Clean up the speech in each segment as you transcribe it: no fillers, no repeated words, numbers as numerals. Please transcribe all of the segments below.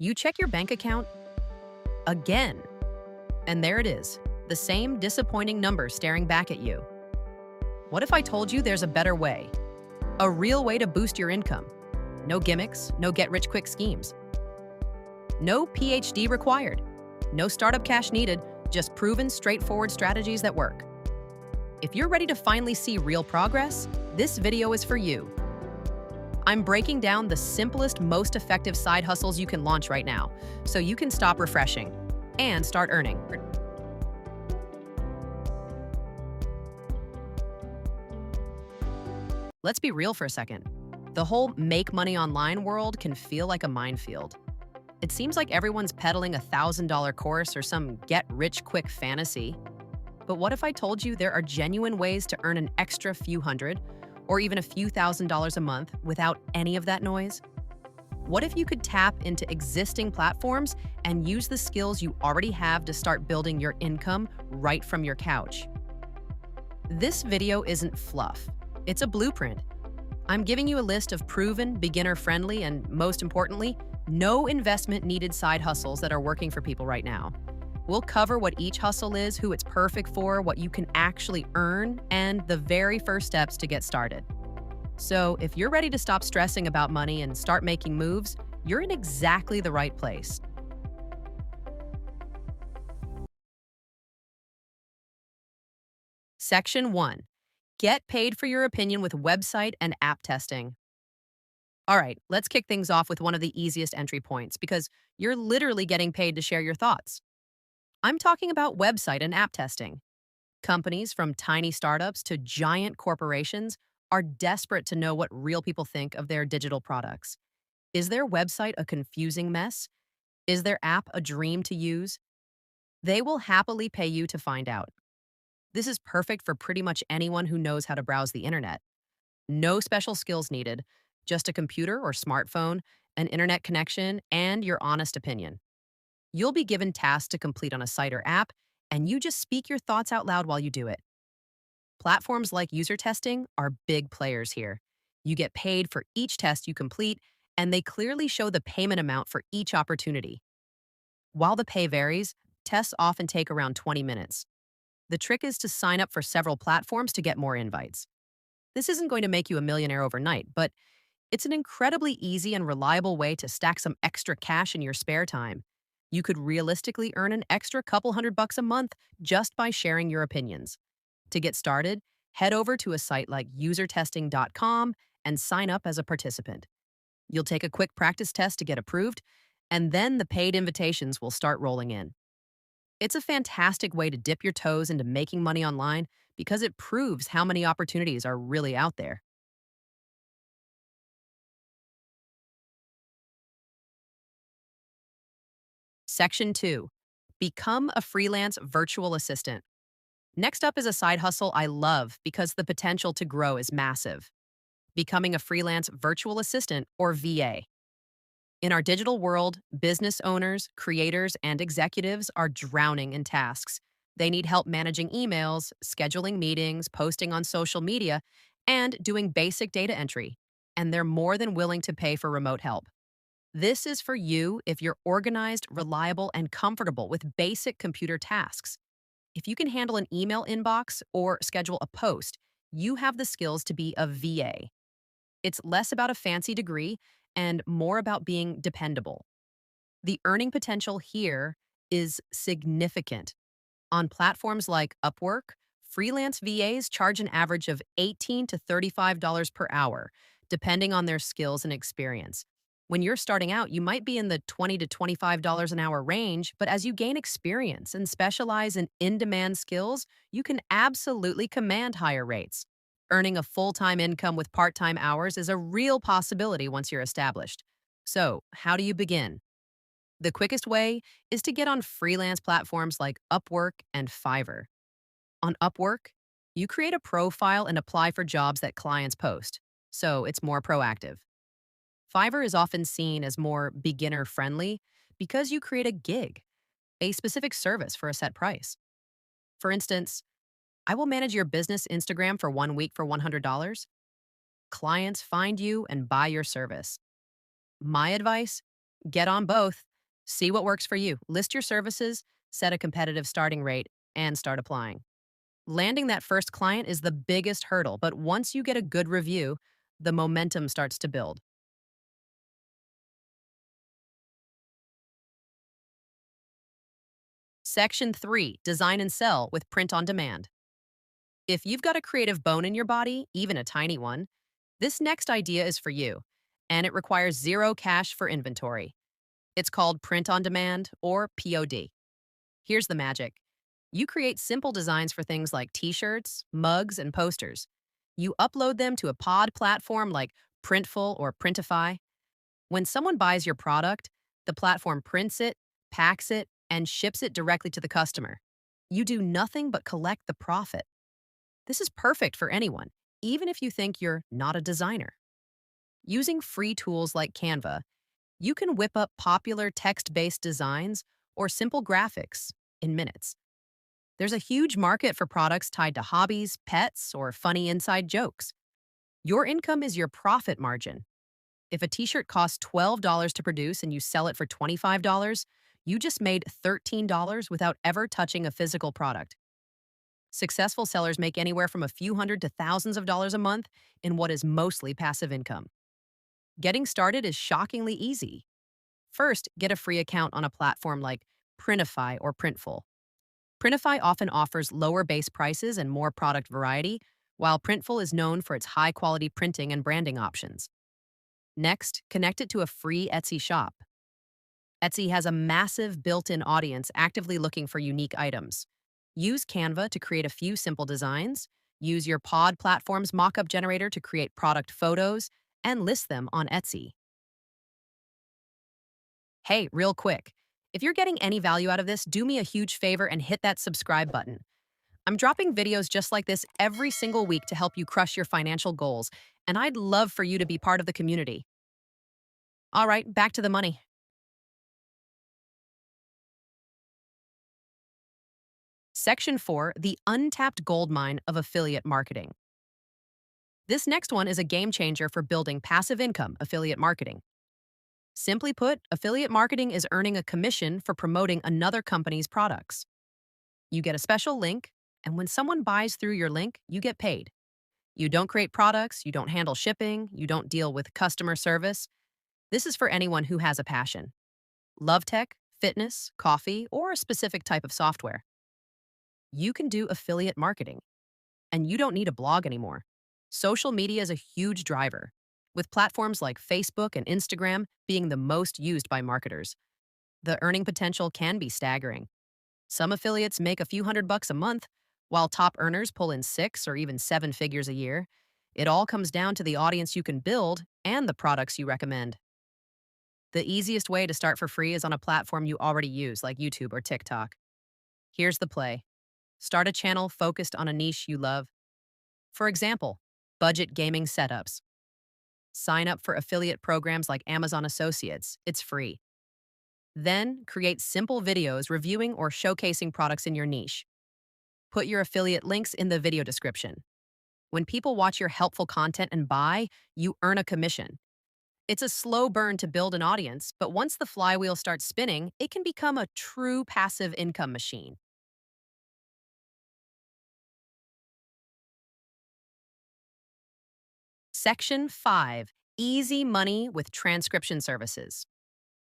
You check your bank account again, and there it is, the same disappointing number staring back at you. What if I told you there's a better way? A real way to boost your income. No gimmicks, no get-rich-quick schemes. No PhD required. No startup cash needed, just proven, straightforward strategies that work. If you're ready to finally see real progress, this video is for you. I'm breaking down the simplest, most effective side hustles you can launch right now, so you can stop refreshing and start earning. Let's be real for a second. The whole make money online world can feel like a minefield. It seems like everyone's peddling a $1,000 course or some get-rich-quick fantasy. But what if I told you there are genuine ways to earn an extra few hundred or even a few $1,000s a month without any of that noise? What if you could tap into existing platforms and use the skills you already have to start building your income right from your couch? This video isn't fluff. It's a blueprint. I'm giving you a list of proven, beginner-friendly, and most importantly, no investment needed side hustles that are working for people right now. We'll cover what each hustle is, who it's perfect for, what you can actually earn, and the very first steps to get started. So if you're ready to stop stressing about money and start making moves, you're in exactly the right place. Section 1. Get paid for your opinion with website and app testing. All right, let's kick things off with one of the easiest entry points because you're literally getting paid to share your thoughts. I'm talking about website and app testing. Companies from tiny startups to giant corporations are desperate to know what real people think of their digital products. Is their website a confusing mess? Is their app a dream to use? They will happily pay you to find out. This is perfect for pretty much anyone who knows how to browse the internet. No special skills needed, just a computer or smartphone, an internet connection, and your honest opinion. You'll be given tasks to complete on a site or app, and you just speak your thoughts out loud while you do it. Platforms like user testing are big players here. You get paid for each test you complete, and they clearly show the payment amount for each opportunity. While the pay varies, tests often take around 20 minutes. The trick is to sign up for several platforms to get more invites. This isn't going to make you a millionaire overnight, but it's an incredibly easy and reliable way to stack some extra cash in your spare time. You could realistically earn an extra couple $100 a month just by sharing your opinions. To get started, head over to a site like usertesting.com and sign up as a participant. You'll take a quick practice test to get approved, and then the paid invitations will start rolling in. It's a fantastic way to dip your toes into making money online because it proves how many opportunities are really out there. Section 2. Become a freelance virtual assistant. Next up is a side hustle I love because the potential to grow is massive. Becoming a freelance virtual assistant, or VA. In our digital world, business owners, creators, and executives are drowning in tasks. They need help managing emails, scheduling meetings, posting on social media, and doing basic data entry. And they're more than willing to pay for remote help. This is for you if you're organized, reliable, and comfortable with basic computer tasks. If you can handle an email inbox or schedule a post, you have the skills to be a VA. It's less about a fancy degree and more about being dependable. The earning potential here is significant. On platforms like Upwork, freelance VAs charge an average of $18 to $35 per hour, depending on their skills and experience. When you're starting out, you might be in the $20 to $25 an hour range, but as you gain experience and specialize in in-demand skills, you can absolutely command higher rates. Earning a full-time income with part-time hours is a real possibility once you're established. So, how do you begin? The quickest way is to get on freelance platforms like Upwork and Fiverr. On Upwork, you create a profile and apply for jobs that clients post, so it's more proactive. Fiverr is often seen as more beginner-friendly because you create a gig, a specific service for a set price. For instance, I will manage your business Instagram for 1 week for $100. Clients find you and buy your service. My advice, get on both See what works for you. List your services, set a competitive starting rate, and start applying. Landing that first client is the biggest hurdle, but once you get a good review, the momentum starts to build. Section 3, design and sell with print on demand. If you've got a creative bone in your body, even a tiny one, this next idea is for you, and it requires zero cash for inventory. It's called print on demand or POD. Here's the magic. You create simple designs for things like t-shirts, mugs, and posters. You upload them to a pod platform like Printful or Printify. When someone buys your product, the platform prints it, packs it, and ships it directly to the customer. You do nothing but collect the profit. This is perfect for anyone, even if you think you're not a designer. Using free tools like Canva, you can whip up popular text-based designs or simple graphics in minutes. There's a huge market for products tied to hobbies, pets, or funny inside jokes. Your income is your profit margin. If a t-shirt costs $12 to produce and you sell it for $25, you just made $13 without ever touching a physical product. Successful sellers make anywhere from a few hundred to thousands of dollars a month in what is mostly passive income. Getting started is shockingly easy. First, get a free account on a platform like Printify or Printful. Printify often offers lower base prices and more product variety, while Printful is known for its high-quality printing and branding options. Next, connect it to a free Etsy shop. Etsy has a massive built-in audience actively looking for unique items. Use Canva to create a few simple designs, use your Pod platform's mockup generator to create product photos, and list them on Etsy. Hey, real quick, if you're getting any value out of this, do me a huge favor and hit that subscribe button. I'm dropping videos just like this every single week to help you crush your financial goals, and I'd love for you to be part of the community. All right, back to the money. Section 4, the untapped gold mine of affiliate marketing. This next one is a game changer for building passive income affiliate marketing. Simply put, affiliate marketing is earning a commission for promoting another company's products. You get a special link, and when someone buys through your link, you get paid. You don't create products, you don't handle shipping, you don't deal with customer service. This is for anyone who has a passion. Love tech, fitness, coffee, or a specific type of software. You can do affiliate marketing, and you don't need a blog anymore. Social media is a huge driver, with platforms like Facebook and Instagram being the most used by marketers. The earning potential can be staggering. Some affiliates make a few $100 a month, while top earners pull in 6 or even 7 figures a year. It all comes down to the audience you can build and the products you recommend. The easiest way to start for free is on a platform you already use, like YouTube or TikTok. Here's the play. Start a channel focused on a niche you love. For example, budget gaming setups. Sign up for affiliate programs like Amazon Associates. It's free. Then, create simple videos reviewing or showcasing products in your niche. Put your affiliate links in the video description. When people watch your helpful content and buy, you earn a commission. It's a slow burn to build an audience, but once the flywheel starts spinning, it can become a true passive income machine. Section 5, easy money with transcription services.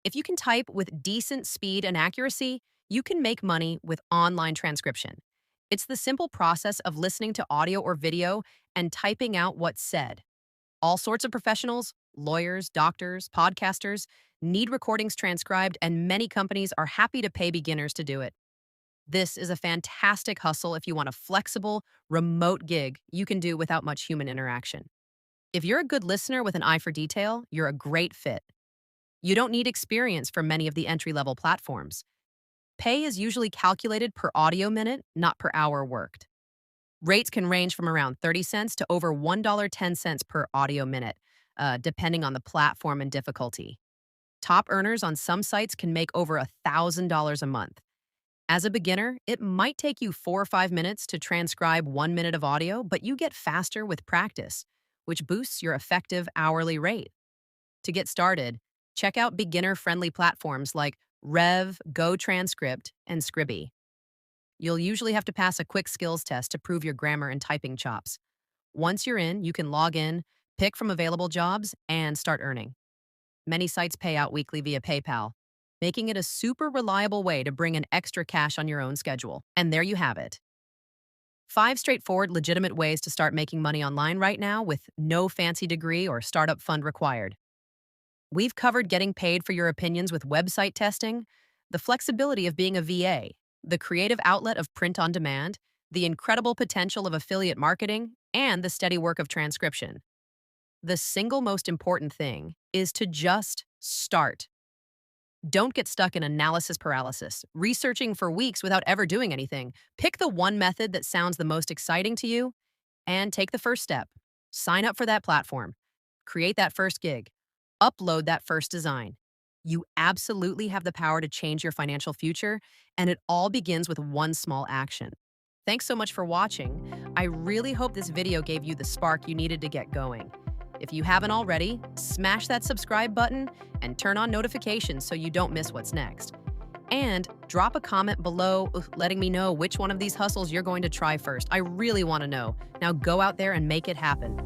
If you can type with decent speed and accuracy, you can make money with online transcription. It's the simple process of listening to audio or video and typing out what's said. All sorts of professionals, lawyers, doctors, podcasters, need recordings transcribed, and many companies are happy to pay beginners to do it. This is a fantastic hustle if you want a flexible, remote gig you can do without much human interaction. If you're a good listener with an eye for detail, you're a great fit. You don't need experience for many of the entry-level platforms. Pay is usually calculated per audio minute, not per hour worked. Rates can range from around 30 cents to over $1.10 per audio minute, depending on the platform and difficulty. Top earners on some sites can make over $1,000 a month. As a beginner, it might take you 4 or 5 minutes to transcribe 1 minute of audio, but you get faster with practice, which boosts your effective hourly rate. To get started, check out beginner-friendly platforms like Rev, Go Transcript, and Scribby. You'll usually have to pass a quick skills test to prove your grammar and typing chops. Once you're in, you can log in, pick from available jobs, and start earning. Many sites pay out weekly via PayPal, making it a super reliable way to bring in extra cash on your own schedule. And there you have it. 5 straightforward, legitimate ways to start making money online right now with no fancy degree or startup fund required. We've covered getting paid for your opinions with website testing, the flexibility of being a VA, the creative outlet of print on demand, the incredible potential of affiliate marketing, and the steady work of transcription. The single most important thing is to just start. Don't get stuck in analysis paralysis, researching for weeks without ever doing anything. Pick the one method that sounds the most exciting to you and take the first step. Sign up for that platform. Create that first gig. Upload that first design. You absolutely have the power to change your financial future, and it all begins with one small action. Thanks so much for watching. I really hope this video gave you the spark you needed to get going. If you haven't already, smash that subscribe button and turn on notifications so you don't miss what's next. And drop a comment below letting me know which one of these hustles you're going to try first. I really want to know. Now go out there and make it happen.